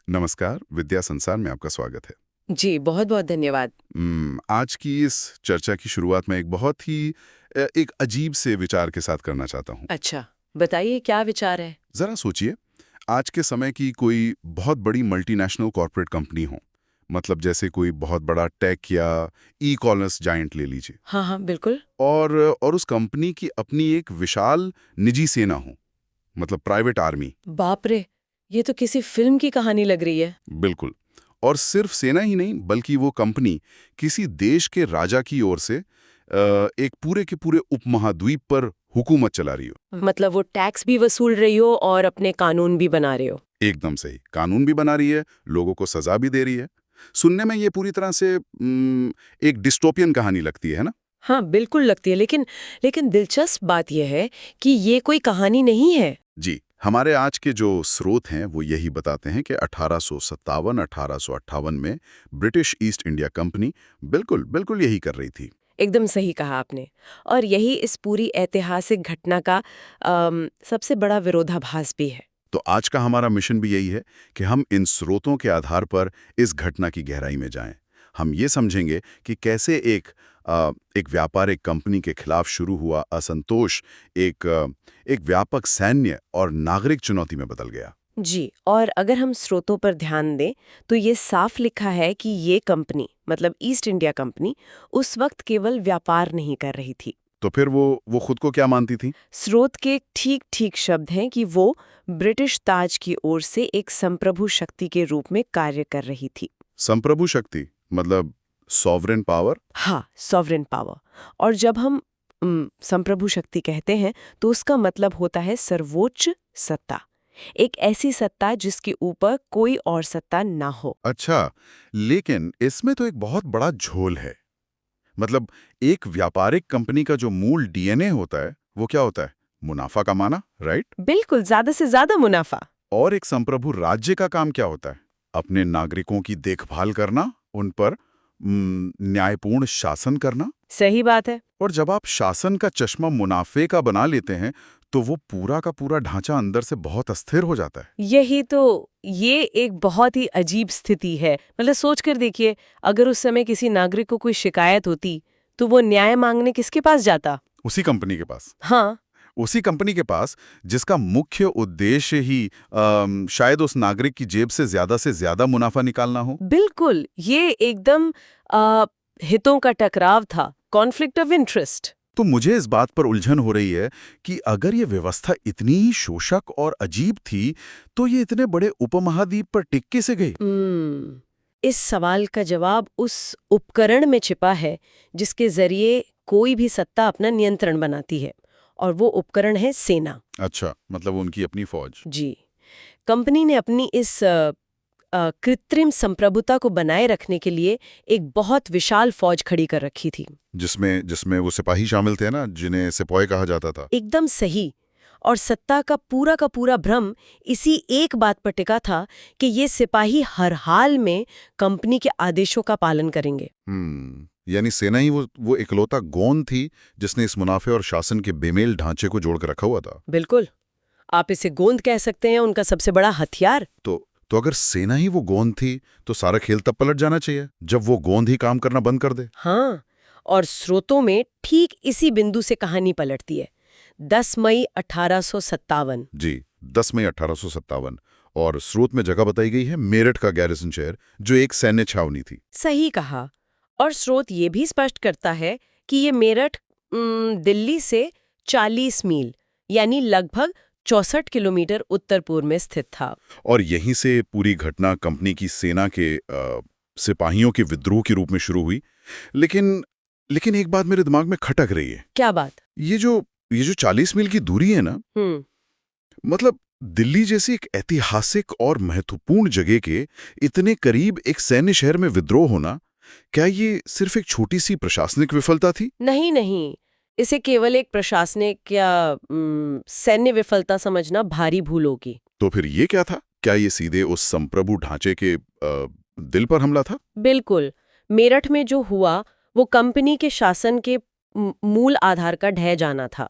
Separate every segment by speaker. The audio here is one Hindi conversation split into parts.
Speaker 1: नमस्कार, विद्या संसार में आपका स्वागत है।
Speaker 2: जी, बहुत-बहुत धन्यवाद।
Speaker 1: आज की इस चर्चा की शुरुआत मैं एक बहुत ही एक अजीब से विचार के साथ करना चाहता हूँ।
Speaker 2: अच्छा, बताइए क्या विचार है?
Speaker 1: ज़रा सोचिए, आज के समय की कोई बहुत बड़ी मल्टीनेशनल कॉर्पोरेट कंपनी हो, मतलब जैसे कोई बहुत बड़ा टेक या ई-कॉमर्स जायंट ले लीजिए,
Speaker 2: हाँ, हाँ, बिल्कुल।
Speaker 1: और उस कंपनी की अपनी एक विशाल निजी सेना हो, मतलब प्राइवेट आर्मी।
Speaker 2: बाप रे! ये तो किसी फ़िल्म की कहानी लग रही है।
Speaker 1: बिल्कुल। और सिर्फ सेना ही नहीं, बल्कि वो कंपनी किसी देश के राजा की ओर से एक पूरे के पूरे उपमहाद्वीप पर हुकूमत चला रही हो।
Speaker 2: मतलब वो टैक्स भी वसूल रही हो और अपने कानून भी बना रहे हो।
Speaker 1: एकदम सही, कानून भी बना रही है, लोगों को सजा भी दे रही है। सुनने में ये पूरी तरह से एक डिस्टोपियन कहानी लगती है ना?
Speaker 2: हाँ, बिल्कुल लगती है, लेकिन दिलचस्प बात यह है कि ये कोई कहानी नहीं है।
Speaker 1: जी, हमारे आज के जो स्रोत हैं वो यही बताते हैं कि 1857-1858 में ब्रिटिश ईस्ट इंडिया कंपनी बिल्कुल बिल्कुल यही कर रही थी।
Speaker 2: एकदम सही कहा आपने। और यही इस पूरी ऐतिहासिक घटना का सबसे बड़ा विरोधाभास भी है।
Speaker 1: तो आज का हमारा मिशन भी यही है कि हम इन स्रोतों के आधार पर इस घटना की गहराई में जाएं। हम ये समझेंगे कि कैसे एक व्यापारिक कंपनी के खिलाफ शुरू हुआ असंतोष एक व्यापक सैन्य और नागरिक चुनौती में बदल गया।
Speaker 2: जी, और अगर हम स्रोतों पर ध्यान दें तो ये साफ लिखा है कि ये कंपनी मतलब ईस्ट इंडिया कंपनी उस वक्त केवल व्यापार नहीं कर रही थी।
Speaker 1: तो फिर वो खुद को क्या मानती थी?
Speaker 2: स्रोत के ठीक ठीक शब्द हैं कि वो ब्रिटिश ताज की ओर से एक संप्रभु शक्ति के रूप में कार्य कर रही थी।
Speaker 1: संप्रभु शक्ति मतलब सॉवरेन पावर?
Speaker 2: हाँ, सॉवरेन पावर। और जब हम संप्रभु शक्ति कहते हैं तो उसका मतलब होता है सर्वोच्च सत्ता, एक ऐसी सत्ता जिसके ऊपर कोई और सत्ता ना हो।
Speaker 1: अच्छा, लेकिन इसमें तो एक बहुत बड़ा झोल है। मतलब एक व्यापारिक कंपनी का जो मूल डीएनए होता है वो क्या होता है? मुनाफा कमाना, राइट?
Speaker 2: बिल्कुल, ज्यादा से ज्यादा मुनाफा।
Speaker 1: और एक संप्रभु राज्य का काम क्या होता है? अपने नागरिकों की देखभाल करना, उन पर न्यायपूर्ण शासन करना।
Speaker 2: सही बात है।
Speaker 1: और जब आप शासन का चश्मा मुनाफे का बना लेते हैं तो वो पूरा का पूरा ढांचा अंदर से बहुत अस्थिर हो जाता है।
Speaker 2: यही तो, ये एक बहुत ही अजीब स्थिति है। मतलब सोच कर देखिए, अगर उस समय किसी नागरिक को कोई शिकायत होती तो वो न्याय मांगने किसके पास जाता?
Speaker 1: उसी कंपनी के पास।
Speaker 2: हाँ,
Speaker 1: उसी कंपनी के पास जिसका मुख्य उद्देश्य ही शायद उस नागरिक की जेब से ज्यादा मुनाफा निकालना हो।
Speaker 2: बिल्कुल। ये एकदम हितों का टकराव था, कॉन्फ्लिक्ट ऑफ इंटरेस्ट।
Speaker 1: तो मुझे इस बात पर उलझन हो रही है कि अगर ये व्यवस्था इतनी ही शोषक और अजीब थी तो ये इतने बड़े उपमहाद्वीप पर टिक कैसे गई?
Speaker 2: इस सवाल का जवाब उस उपकरण में छिपा है जिसके जरिए कोई भी सत्ता अपना नियंत्रण बनाती है, और वो उपकरण है सेना।
Speaker 1: अच्छा, मतलब उनकी अपनी फौज।
Speaker 2: जी, कंपनी ने अपनी इस कृत्रिम संप्रभुता को बनाए रखने के लिए एक बहुत विशाल फौज खड़ी कर रखी थी।
Speaker 1: जिसमें जिसमें वो सिपाही शामिल थे ना, जिन्हें सिपाही कहा जाता था।
Speaker 2: एकदम सही। और सत्ता का पूरा भ्रम इसी एक बात पर टिका था कि ये सिपाही हर हाल में कंपनी के आदेशों का पालन करेंगे।
Speaker 1: यानी सेना ही वो इकलौता गोंद थी जिसने इस मुनाफे और शासन के बेमेल ढांचे को जोड़कर रखा हुआ था।
Speaker 2: बिल्कुल, आप इसे गोंद कह सकते हैं, उनका सबसे बड़ा हथियार।
Speaker 1: तो अगर सेना ही वो गोंद थी तो सारा खेल तब पलट जाना चाहिए जब वो गोंद ही काम करना बंद कर दे।
Speaker 2: हाँ, और स्रोतों में ठीक इसी बिंदु से कहानी पलटती है। 10 मई 1857।
Speaker 1: जी, 10 मई 1857। और स्रोत में जगह बताई गई है मेरठ का गैरिसन शहर, जो एक सैन्य छावनी थी।
Speaker 2: सही कहा। और स्रोत ये भी स्पष्ट करता है कि ये मेरठ दिल्ली से 40 मील यानी लगभग 64 किलोमीटर उत्तर पूर्व में स्थित था।
Speaker 1: और यहीं से पूरी घटना कंपनी की सेना के सिपाहियों के विद्रोह के रूप में शुरू हुई। लेकिन लेकिन एक बात मेरे दिमाग में खटक रही है।
Speaker 2: क्या बात?
Speaker 1: ये जो 40 मील की दूरी है ना, मतलब दिल्ली जैसी एक ऐतिहासिक और महत्वपूर्ण जगह के इतने करीब एक सैन्य शहर में विद्रोह होना, क्या ये सिर्फ एक छोटी सी प्रशासनिक विफलता थी?
Speaker 2: नहीं नहीं, इसे केवल एक प्रशासनिक या सैन्य विफलता समझना भारी भूल होगी।
Speaker 1: तो फिर ये क्या था? क्या ये सीधे उस संप्रभु ढांचे के दिल पर हमला था?
Speaker 2: बिल्कुल। मेरठ में जो हुआ वो कंपनी के शासन के मूल आधार का ढह जाना था।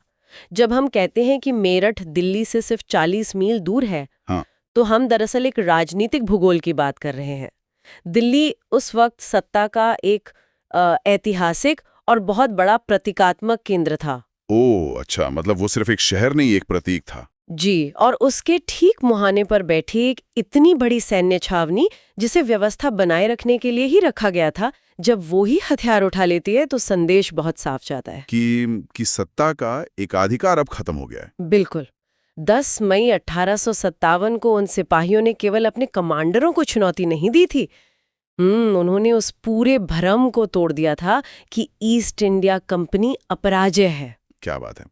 Speaker 2: जब हम कहते हैं कि मेरठ दिल्ली से सिर्फ 40 मील दूर है,
Speaker 1: हाँ।
Speaker 2: तो हम दरअसल एक राजनीतिक भूगोल की बात कर रहे हैं। दिल्ली उस वक्त सत्ता का एक ऐतिहासिक और बहुत बड़ा प्रतीकात्मक केंद्र था।
Speaker 1: ओह अच्छा, मतलब वो सिर्फ एक शहर नहीं, एक प्रतीक था।
Speaker 2: जी, और उसके ठीक मुहाने पर बैठी एक इतनी बड़ी सैन्य छावनी, जिसे व्यवस्था बनाए रखने के लिए ही रखा गया था, जब वो ही हथियार उठा लेती है तो संदेश बहुत साफ जाता है
Speaker 1: कि सत्ता का एकाधिकार अब खत्म हो गया है।
Speaker 2: बिल्कुल। 10 मई 1857 को उन सिपाहियों ने केवल अपने कमांडरों को चुनौती नहीं दी थी, उन्होंने उस पूरे भ्रम को तोड़ दिया था कि ईस्ट इंडिया कंपनी अपराजय है।
Speaker 1: क्या बात है।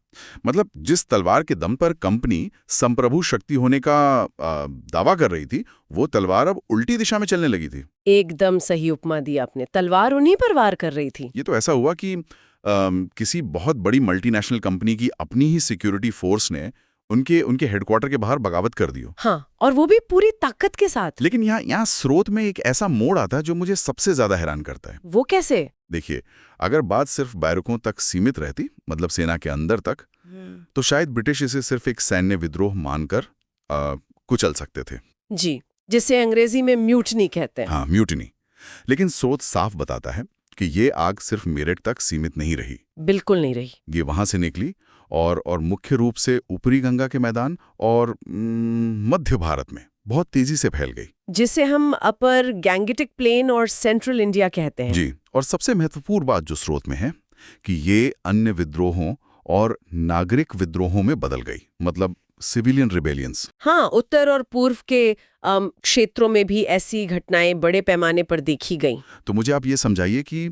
Speaker 1: मतलब जिस तलवार के दम पर कंपनी संप्रभु शक्ति होने का दावा कर रही थी, वो तलवार अब उल्टी दिशा में चलने लगी थी।
Speaker 2: एकदम सही उपमा दी आपने, तलवार उन्हीं पर वार कर रही थी।
Speaker 1: ये तो ऐसा हुआ कि किसी बहुत बड़ी मल्टीनेशनल कंपनी की अपनी ही सिक्योरिटी फोर्स ने उनके हेडक्वार्टर के बाहर बगावत कर दी हो।
Speaker 2: हाँ, और वो भी पूरी ताकत के साथ।
Speaker 1: लेकिन यहाँ स्रोत में एक ऐसा मोड़ आता है जो मुझे सबसे ज्यादा हैरान करता है।
Speaker 2: वो कैसे?
Speaker 1: देखिए, अगर बात सिर्फ बैरकों तक सीमित रहती, मतलब सेना के अंदर तक, तो शायद ब्रिटिश इसे सिर्फ एक सैन्य विद्रोह मानकर कुचल सकते थे।
Speaker 2: जी, जिसे अंग्रेजी में म्यूटनी कहते हैं।
Speaker 1: हाँ, म्यूटिनी। लेकिन स्रोत साफ बताता है कि ये आग सिर्फ मेरठ तक सीमित नहीं रही।
Speaker 2: बिल्कुल नहीं रही।
Speaker 1: ये वहां से निकली और मुख्य रूप से ऊपरी गंगा के मैदान और मध्य भारत में बहुत तेजी से फैल गई,
Speaker 2: जिसे हम अपर गैंगेटिक प्लेन और सेंट्रल इंडिया कहते हैं।
Speaker 1: जी। और सबसे महत्वपूर्ण बात जो स्रोत में है कि ये अन्य विद्रोहों और नागरिक विद्रोहों में बदल गई, मतलब सिविलियन रिबेलियंस।
Speaker 2: हाँ, उत्तर और पूर्व के क्षेत्रों में भी ऐसी घटनाएं बड़े पैमाने पर देखी गईं।
Speaker 1: तो मुझे आप ये समझाइए कि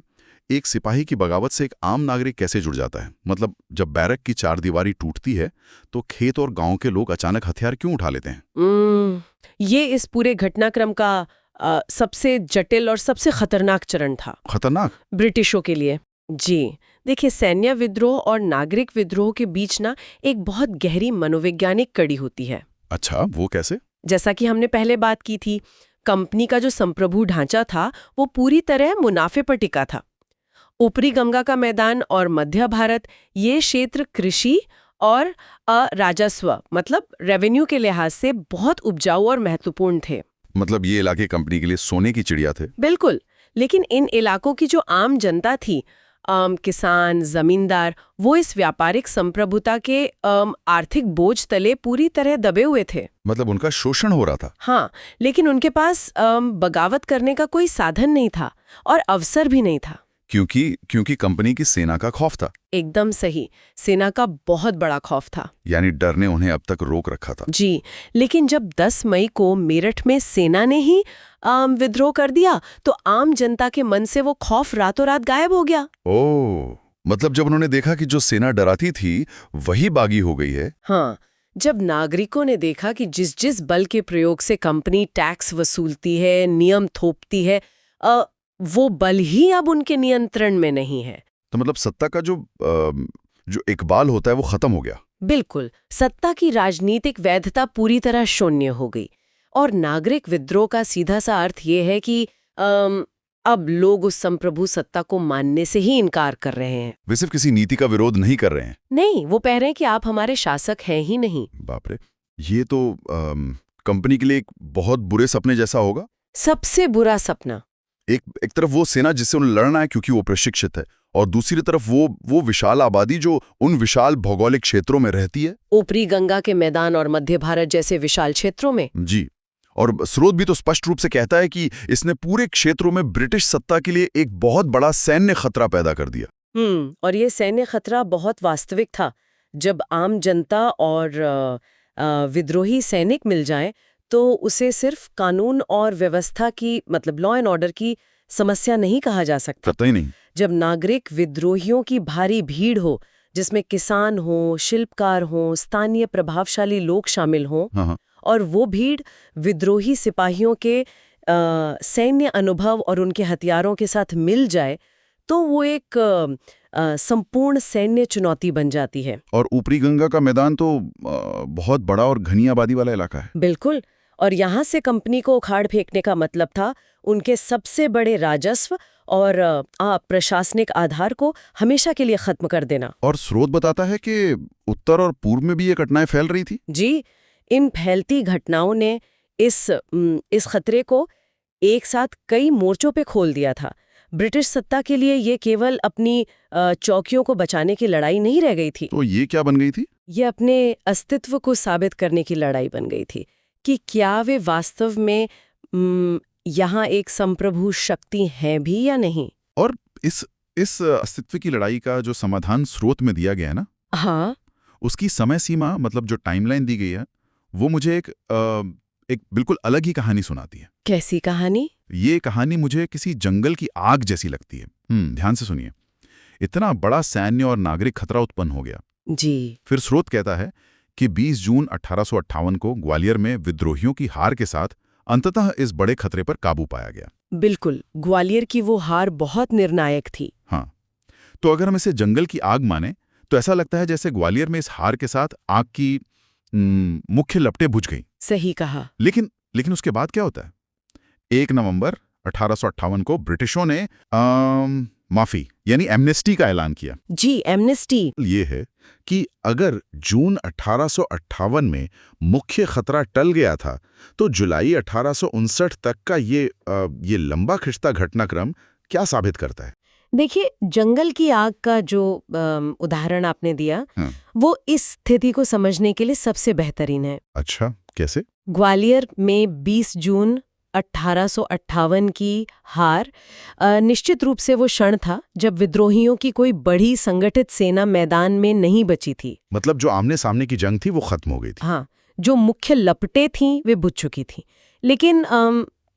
Speaker 1: एक सिपाही की बगावत से एक आम नागरिक कैसे जुड़ जाता है? मतलब जब बैरक की चारदीवारी टूटती है तो खेत और गांव के लोग अचानक हथियार क्यों उठा लेते हैं?
Speaker 2: ये इस पूरे घटनाक्रम का सबसे जटिल और सबसे खतरनाक चरण था।
Speaker 1: खतरनाक?
Speaker 2: ब्रिटिशों के लिए। जी, देखिए, सैन्य विद्रोह और नागरिक विद्रोह के बीच ना एक बहुत गहरी मनोवैज्ञानिक कड़ी होती है।
Speaker 1: अच्छा, वो कैसे?
Speaker 2: जैसा कि हमने पहले बात की थी, कंपनी का जो संप्रभु ढांचा था वो पूरी तरह मुनाफे पर टिका था। ऊपरी गंगा का मैदान और मध्य भारत, ये क्षेत्र कृषि और राजस्व मतलब रेवेन्यू के लिहाज से बहुत उपजाऊ और महत्वपूर्ण थे।
Speaker 1: मतलब ये इलाके कंपनी के लिए सोने की चिड़िया थे।
Speaker 2: बिल्कुल। लेकिन इन इलाकों की जो आम जनता थी, किसान, जमींदार, वो इस व्यापारिक संप्रभुता के आर्थिक बोझ तले पूरी तरह दबे हुए थे।
Speaker 1: मतलब उनका शोषण हो रहा था।
Speaker 2: हाँ, लेकिन उनके पास बगावत करने का कोई साधन नहीं था और अवसर भी नहीं था।
Speaker 1: क्योंकि कंपनी की सेना का खौफ था।
Speaker 2: एकदम सही, सेना का बहुत बड़ा खौफ था।
Speaker 1: यानी डर ने उन्हें अब तक रोक रखा था।
Speaker 2: जी, लेकिन जब 10 मई को मेरठ में सेना ने ही विद्रोह कर दिया तो आम जनता के मन से वो खौफ रातों रात गायब हो गया।
Speaker 1: ओह, मतलब जब उन्होंने देखा कि जो सेना डराती थी वही बागी हो गई है।
Speaker 2: हाँ, जब नागरिकों ने देखा कि जिस बल के प्रयोग से कंपनी टैक्स वसूलती है, नियम थोपती है, वो बल ही अब उनके नियंत्रण में नहीं है।
Speaker 1: तो मतलब सत्ता का जो इकबाल होता है वो खत्म हो गया।
Speaker 2: बिल्कुल, सत्ता की राजनीतिक वैधता पूरी तरह शून्य हो गई। और नागरिक विद्रोह का सीधा सा अर्थ ये है कि अब लोग उस संप्रभु सत्ता को मानने से ही इनकार कर रहे हैं।
Speaker 1: वे सिर्फ किसी नीति का विरोध नहीं कर रहे हैं।
Speaker 2: नहीं, वो कह रहे हैं कि आप हमारे शासक हैं ही नहीं।
Speaker 1: बाप रे, ये तो कंपनी के लिए एक बहुत बुरे सपने जैसा होगा।
Speaker 2: सबसे बुरा सपना।
Speaker 1: एक तरफ वो सेना जिससे उन्हें लड़ना है क्योंकि वो प्रशिक्षित है, और दूसरी तरफ वो विशाल आबादी जो उन विशाल भौगोलिक क्षेत्रों में रहती है,
Speaker 2: ऊपरी गंगा के मैदान और मध्य भारत जैसे विशाल क्षेत्रों में।
Speaker 1: जी। और स्रोत भी तो स्पष्ट रूप से कहता है कि इसने पूरे क्षेत्रों में ब्रिटिश सत्ता के लिए एक बहुत बड़ा सैन्य खतरा पैदा कर दिया।
Speaker 2: और ये सैन्य खतरा बहुत वास्तविक था। जब आम जनता और विद्रोही सैनिक मिल जाएं तो उसे सिर्फ कानून और व्यवस्था की, मतलब लॉ एंड ऑर्डर की समस्या नहीं कहा जा सकता।
Speaker 1: पता ही नहीं।
Speaker 2: जब नागरिक विद्रोहियों की भारी भीड़ हो, जिसमें किसान हो, शिल्पकार हो, स्थानीय प्रभावशाली लोग शामिल हों,
Speaker 1: हाँ।
Speaker 2: और वो भीड़ विद्रोही सिपाहियों के सैन्य अनुभव और उनके हथियारों के साथ मिल जाए, तो वो एक संपूर्ण सैन्य चुनौती बन जाती है।
Speaker 1: और ऊपरी गंगा का मैदान तो बहुत बड़ा और घनी आबादी वाला इलाका है।
Speaker 2: बिल्कुल। और यहाँ से कंपनी को उखाड़ फेंकने का मतलब था उनके सबसे बड़े राजस्व और प्रशासनिक आधार को हमेशा के लिए खत्म कर देना।
Speaker 1: और स्रोत बताता है कि उत्तर और पूर्व में भी ये घटनाएं फैल रही थी।
Speaker 2: जी, इन फैलती घटनाओं ने
Speaker 3: इस खतरे को एक साथ कई मोर्चों पे खोल दिया था। ब्रिटिश सत्ता के लिए ये केवल अपनी चौकियों को बचाने की लड़ाई नहीं रह गई थी,
Speaker 1: तो ये क्या बन गई थी?
Speaker 3: ये अपने अस्तित्व को साबित करने की लड़ाई बन गई थी कि क्या वे वास्तव में यहाँ एक संप्रभु शक्ति हैं भी या नहीं।
Speaker 1: और इस अस्तित्व की लड़ाई का जो समाधान स्रोत में दिया गया है ना,
Speaker 3: हाँ,
Speaker 1: उसकी समय सीमा मतलब जो टाइमलाइन दी गई है वो मुझे एक बिल्कुल अलग ही कहानी सुनाती है।
Speaker 3: कैसी कहानी?
Speaker 1: ये कहानी मुझे किसी जंगल की आग जैसी लगती है। ध्यान से सुनिए। इतना बड़ा सैन्य और नागरिक खतरा उत्पन्न हो गया।
Speaker 3: जी।
Speaker 1: फिर स्रोत कहता है कि 20 जून 1858 को ग्वालियर में विद्रोहियों की हार के साथ अंततः इस बड़े खतरे पर काबू पाया गया।
Speaker 3: बिल्कुल, ग्वालियर की वो हार बहुत निर्णायक थी।
Speaker 1: हाँ, तो अगर हम इसे जंगल की आग माने तो ऐसा लगता है जैसे ग्वालियर में इस हार के साथ आग की मुख्य लपटें बुझ गई।
Speaker 3: सही कहा।
Speaker 1: लेकिन उसके बाद क्या होता है? 1 नवंबर 1858 को ब्रिटिशों ने माफी यानी एमनेस्टी का ऐलान किया।
Speaker 3: जी, एमनेस्टी।
Speaker 1: ये है कि अगर जून 1858 में मुख्य खतरा टल गया था तो जुलाई 1859 तक का ये लंबा खिंचता घटनाक्रम क्या साबित करता है?
Speaker 3: देखिए, जंगल की आग का जो उदाहरण आपने दिया, वो इस स्थिति को समझने के लिए सबसे बेहतरीन है।
Speaker 1: अच्छा, कैसे?
Speaker 3: ग्वालियर में 20 जून 1858 की हार निश्चित रूप से वो क्षण था जब विद्रोहियों की कोई बड़ी संगठित सेना मैदान में नहीं बची थी।
Speaker 1: मतलब जो आमने सामने की जंग थी वो खत्म हो गई थी।
Speaker 3: हाँ, जो मुख्य लपटें थीं वे बुझ चुकी थीं। लेकिन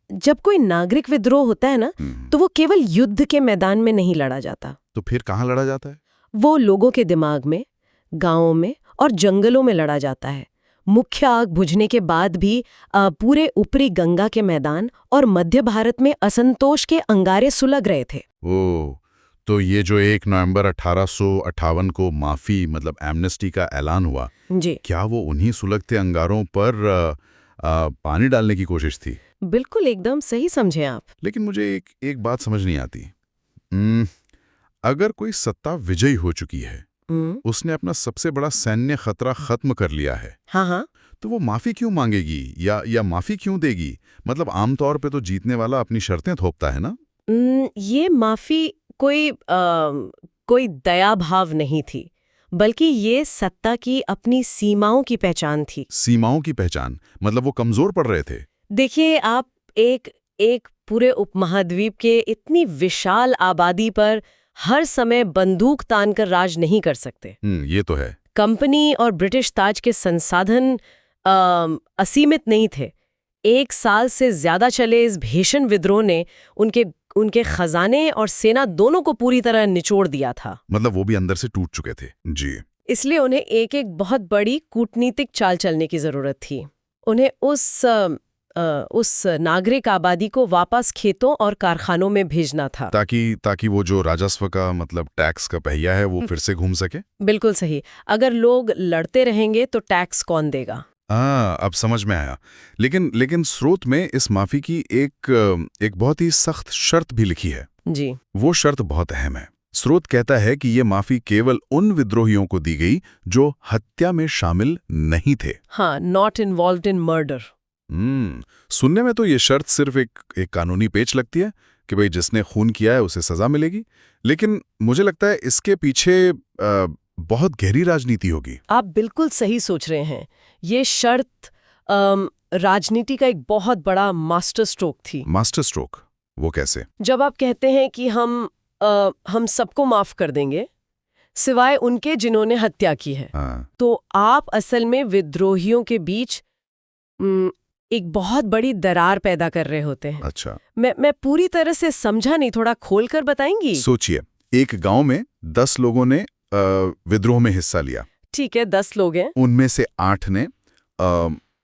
Speaker 3: जब कोई नागरिक विद्रोह होता है ना, तो वो केवल युद्ध के मैदान में नहीं लड़ा जाता।
Speaker 1: तो फिर कहाँ लड़ा जाता है?
Speaker 3: वो लोगों के दिमाग में, गांवों में और जंगलों में लड़ा जाता है। मुख्य आग बुझने के बाद भी पूरे ऊपरी गंगा के मैदान और मध्य भारत में असंतोष के अंगारे सुलग रहे थे।
Speaker 1: ओह, तो ये जो 1 नवंबर 1858 को माफी मतलब एमनेस्टी का ऐलान हुआ,
Speaker 3: जी,
Speaker 1: क्या वो उन्हीं सुलगते अंगारों पर पानी डालने की कोशिश थी?
Speaker 3: बिल्कुल, एकदम सही समझे आप।
Speaker 1: लेकिन मुझे एक बात समझ नहीं आती। अगर कोई सत्ता विजयी हो चुकी है, उसने अपना सबसे बड़ा सैन्य खतरा खत्म कर लिया है,
Speaker 3: हाँ,
Speaker 1: तो वो माफी क्यों मांगेगी या माफी क्यों देगी? मतलब आमतौर पे तो जीतने वाला अपनी शर्तें थोपता है ना?
Speaker 3: ये माफी कोई दया भाव नहीं थी, बल्कि ये सत्ता की अपनी सीमाओं की पहचान थी।
Speaker 1: सीमाओं की पहचान मतलब वो कमजोर पड़ रहे थे।
Speaker 3: देखिए, आप एक पूरे उपमहाद्वीप के इतनी विशाल आबादी पर हर समय बंदूक तानकर राज नहीं कर सकते।
Speaker 1: ये तो है।
Speaker 3: कंपनी और ब्रिटिश ताज के संसाधन असीमित नहीं थे। 1 साल से ज्यादा चले इस भीषण विद्रोह ने उनके खजाने और सेना दोनों को पूरी तरह निचोड़ दिया था।
Speaker 1: मतलब वो भी अंदर से टूट चुके थे। जी।
Speaker 3: इसलिए उन्हें एक बहुत बड़ी कूटनीतिक चाल चलने की जरूरत थी। उन्हें उस नागरिक आबादी को वापस खेतों और कारखानों में भेजना था,
Speaker 1: ताकि वो जो राजस्व का मतलब टैक्स का पहिया है वो फिर से घूम सके।
Speaker 3: बिल्कुल सही। अगर लोग लड़ते रहेंगे तो टैक्स कौन देगा?
Speaker 1: अब समझ में आया। लेकिन स्रोत में इस माफी की एक बहुत ही सख्त शर्त भी लिखी है।
Speaker 3: जी,
Speaker 1: वो शर्त बहुत अहम है। स्रोत कहता है कि ये माफी केवल उन विद्रोहियों को दी गई जो हत्या में शामिल नहीं थे।
Speaker 3: हाँ, नॉट इन्वॉल्व्ड इन मर्डर।
Speaker 1: सुनने में तो ये शर्त सिर्फ एक कानूनी पेच लगती है कि भाई जिसने खून किया है उसे सजा मिलेगी, लेकिन मुझे लगता है इसके पीछे बहुत गहरी राजनीति होगी।
Speaker 3: आप बिल्कुल सही सोच रहे हैं। ये शर्त राजनीति का एक बहुत बड़ा मास्टर स्ट्रोक थी।
Speaker 1: Master stroke? वो कैसे?
Speaker 3: जब आप कहते हैं कि हम सबको माफ कर देंगे सिवाय उनके जिन्होंने हत्या की है, तो आप असल में विद्रोहियों के बीच एक बहुत बड़ी दरार पैदा कर रहे होते हैं।
Speaker 1: अच्छा,
Speaker 3: मैं पूरी तरह से समझा नहीं, थोड़ा खोल कर बताएंगी?
Speaker 1: सोचिए, एक गांव में 10 लोगों ने विद्रोह में हिस्सा लिया।
Speaker 3: ठीक है, 10 लोग हैं।
Speaker 1: उनमें से 8 ने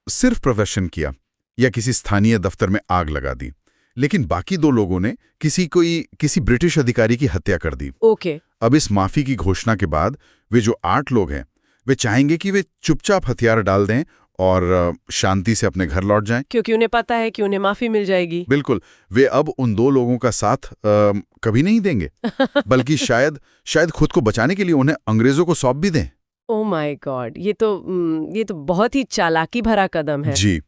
Speaker 1: सिर्फ प्रदर्शन किया या किसी स्थानीय दफ्तर में आग लगा दी, लेकिन बाकी 2 लोगों ने किसी ब्रिटिश अधिकारी की हत्या कर दी।
Speaker 3: ओके।
Speaker 1: अब इस माफी की घोषणा के बाद वे जो 8 लोग हैं वे चाहेंगे कि वे चुपचाप हथियार डाल दें और शांति से अपने घर लौट जाएं,
Speaker 3: क्योंकि उन्हें पता है कि उन्हें माफी मिल जाएगी।
Speaker 1: बिल्कुल। वे अब उन 2 लोगों का साथ कभी नहीं देंगे, बल्कि शायद खुद को बचाने के लिए उन्हें अंग्रेजों को सौंप भी दें।
Speaker 3: ओह माय गॉड, ये तो बहुत ही चालाकी भरा कदम है।
Speaker 1: जी,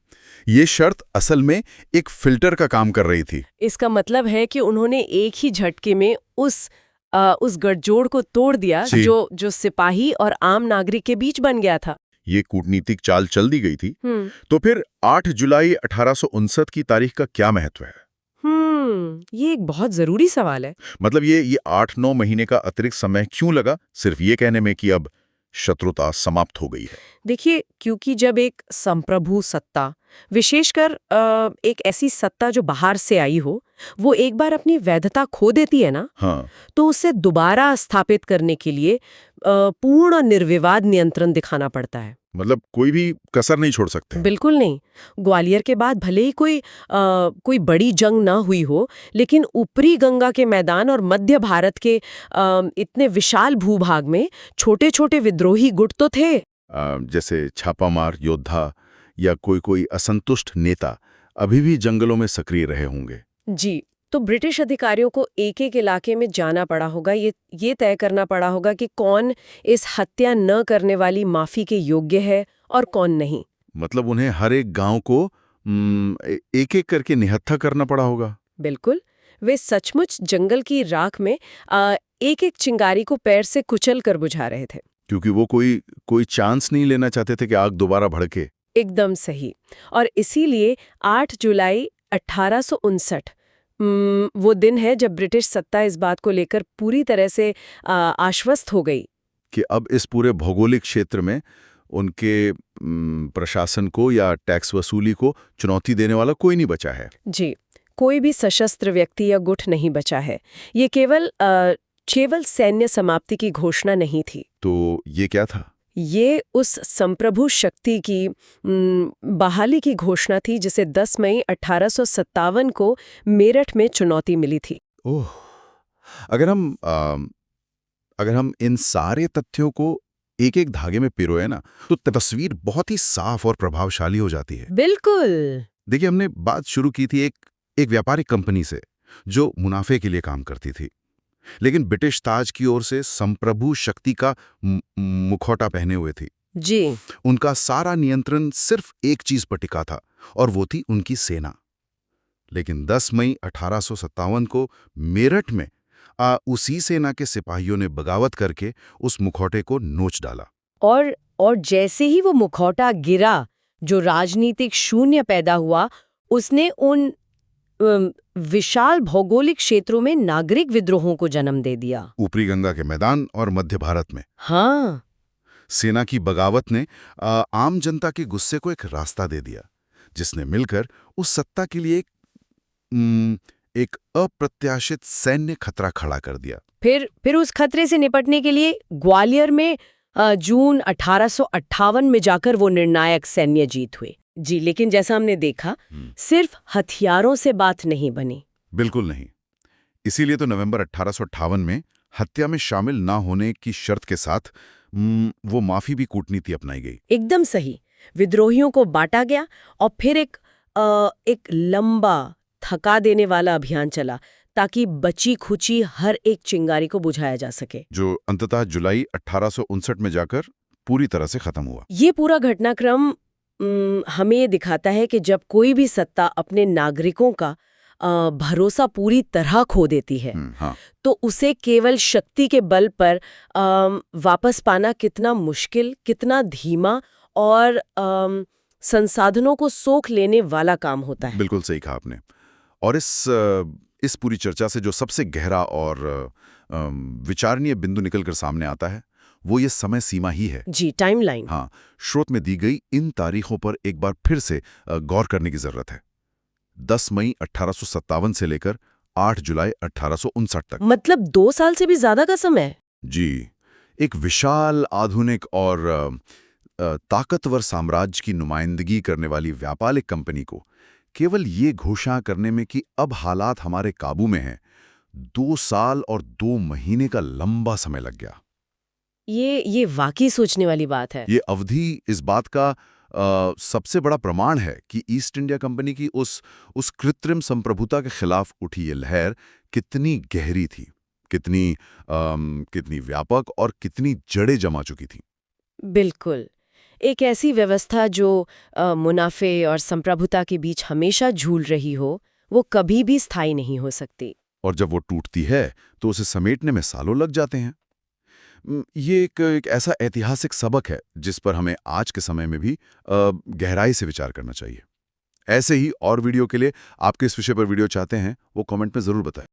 Speaker 1: ये शर्त असल में एक फिल्टर का काम कर रही थी।
Speaker 3: इसका मतलब है कि उन्होंने एक ही झटके में उस गठजोड़ को तोड़ दिया
Speaker 1: जी।
Speaker 3: जो सिपाही और आम नागरिक के बीच बन गया था।
Speaker 1: ये कूटनीतिक चाल चल दी गई थी। तो फिर 8 जुलाई 1859 की तारीख का क्या महत्व है?
Speaker 3: ये एक बहुत जरूरी सवाल है।
Speaker 1: मतलब ये 8-9 महीने का अतिरिक्त समय क्यों लगा सिर्फ ये कहने में कि अब शत्रुता समाप्त हो गई है?
Speaker 3: देखिए, क्योंकि जब एक संप्रभु सत्ता, विशेषकर एक ऐसी सत्ता जो बाहर से आई हो, वो एक बार अपनी वैधता खो देती है ना,
Speaker 1: हाँ,
Speaker 3: तो उसे दोबारा स्थापित करने के लिए पूर्ण निर्विवाद नियंत्रण दिखाना पड़ता है।
Speaker 1: मतलब कोई भी कसर नहीं छोड़ सकते।
Speaker 3: बिल्कुल नहीं। ग्वालियर के बाद भले ही कोई बड़ी जंग ना हुई हो, लेकिन ऊपरी गंगा के मैदान और मध्य भारत के इतने विशाल भूभाग में छोटे छोटे विद्रोही गुट तो थे।
Speaker 1: जैसे छापामार योद्धा या कोई असंतुष्ट नेता अभी भी जंगलों में सक्रिय रहे होंगे।
Speaker 3: जी, तो ब्रिटिश अधिकारियों को एक एक इलाके में जाना पड़ा होगा, ये तय करना पड़ा होगा कि कौन इस हत्या न करने वाली माफी के योग्य है और कौन नहीं।
Speaker 1: मतलब उन्हें हर एक गांव को एक एक करके निहत्था करना पड़ा होगा।
Speaker 3: बिल्कुल। वे सचमुच जंगल की राख में एक एक चिंगारी को पैर से कुचल कर बुझा रहे थे।
Speaker 1: क्योंकि वो कोई चांस नहीं लेना चाहते थे कि आग दोबारा भड़के।
Speaker 3: एकदम सही। और इसीलिए 8 जुलाई 1859 वो दिन है जब ब्रिटिश सत्ता इस बात को लेकर पूरी तरह से आश्वस्त हो गई
Speaker 1: कि अब इस पूरे भौगोलिक क्षेत्र में उनके प्रशासन को या टैक्स वसूली को चुनौती देने वाला कोई नहीं बचा है।
Speaker 3: जी, कोई भी सशस्त्र व्यक्ति या गुट नहीं बचा है। ये केवल सैन्य समाप्ति की घोषणा नहीं थी।
Speaker 1: तो ये क्या था?
Speaker 3: ये उस संप्रभु शक्ति की बहाली की घोषणा थी जिसे 10 मई 1857 को मेरठ में चुनौती मिली थी।
Speaker 1: ओह, अगर हम इन सारे तथ्यों को एक एक धागे में पिरोए ना, तो तस्वीर बहुत ही साफ और प्रभावशाली हो जाती है।
Speaker 3: बिल्कुल।
Speaker 1: देखिए, हमने बात शुरू की थी एक व्यापारिक कंपनी से जो मुनाफे के लिए काम करती थी, लेकिन ब्रिटिश ताज की ओर से संप्रभु शक्ति का मुखौटा पहने हुए थी।
Speaker 3: जी।
Speaker 1: उनका सारा नियंत्रण सिर्फ एक चीज पर टिका था और वो थी उनकी सेना। लेकिन 10 मई 1857 को मेरठ में उसी सेना के सिपाहियों ने बगावत करके उस मुखौटे को नोच डाला।
Speaker 3: और जैसे ही वो मुखौटा गिरा, जो राजनीतिक शून्य पैदा हुआ, उसने उन विशाल भौगोलिक क्षेत्रों में नागरिक विद्रोहों को जन्म दे दिया।
Speaker 1: ऊपरी गंगा के मैदान और मध्य भारत में।
Speaker 3: हाँ।
Speaker 1: सेना की बगावत ने आम जनता के गुस्से को एक रास्ता दे दिया, जिसने मिलकर उस सत्ता के लिए एक अप्रत्याशित सैन्य खतरा खड़ा कर दिया।
Speaker 3: फिर उस खतरे से निपटने के लिए ग्वालियर में जून 1858 में जाकर वो निर्णायक सैन्य जीत हुई। जी, लेकिन जैसा हमने देखा, सिर्फ हथियारों से बात नहीं बनी।
Speaker 1: बिल्कुल नहीं। इसीलिए तो नवंबर 1858 में हत्या में शामिल ना होने की शर्त के साथ वो माफी भी कूटनीति अपनाई गई।
Speaker 3: एकदम सही। विद्रोहियों को बांटा गया और फिर एक लंबा, थका देने वाला अभियान चला ताकि बची खुची हर एक चिंगारी को बुझाया जा सके,
Speaker 1: जो अंततः जुलाई 1859 में जाकर पूरी तरह से खत्म हुआ।
Speaker 3: ये पूरा घटनाक्रम हमें ये दिखाता है कि जब कोई भी सत्ता अपने नागरिकों का भरोसा पूरी तरह खो देती है,
Speaker 1: हाँ।
Speaker 3: तो उसे केवल शक्ति के बल पर वापस पाना कितना मुश्किल, कितना धीमा और संसाधनों को सोख लेने वाला काम होता है।
Speaker 1: बिल्कुल सही कहा आपने। और इस पूरी चर्चा से जो सबसे गहरा और विचारणीय बिंदु निकलकर सामने आता है, वो ये समय सीमा ही है।
Speaker 3: जी, टाइमलाइन।
Speaker 1: हाँ, स्रोत में दी गई इन तारीखों पर एक बार फिर से गौर करने की जरूरत है। 10 मई 1857 से लेकर 8 जुलाई 1859 तक,
Speaker 3: मतलब 2 साल से भी ज्यादा का समय।
Speaker 1: जी, एक विशाल, आधुनिक और ताकतवर साम्राज्य की नुमाइंदगी करने वाली व्यापारिक कंपनी को केवल ये घोषणा करने में कि अब हालात हमारे काबू में हैं, 2 साल और 2 महीने का लंबा समय लग गया।
Speaker 3: ये वाकई सोचने वाली बात है।
Speaker 1: ये अवधि इस बात का सबसे बड़ा प्रमाण है कि ईस्ट इंडिया कंपनी की उस कृत्रिम संप्रभुता के खिलाफ उठी ये लहर कितनी गहरी थी, कितनी व्यापक और कितनी जड़ें जमा चुकी थी।
Speaker 3: बिल्कुल। एक ऐसी व्यवस्था जो मुनाफे और संप्रभुता के बीच हमेशा झूल रही हो, वो कभी भी स्थायी नहीं हो सकती।
Speaker 1: और जब वो टूटती है तो उसे समेटने में सालों लग जाते हैं। ये एक ऐसा ऐतिहासिक सबक है जिस पर हमें आज के समय में भी गहराई से विचार करना चाहिए। ऐसे ही और वीडियो के लिए आप किस विषय पर वीडियो चाहते हैं वो कमेंट में ज़रूर बताएं।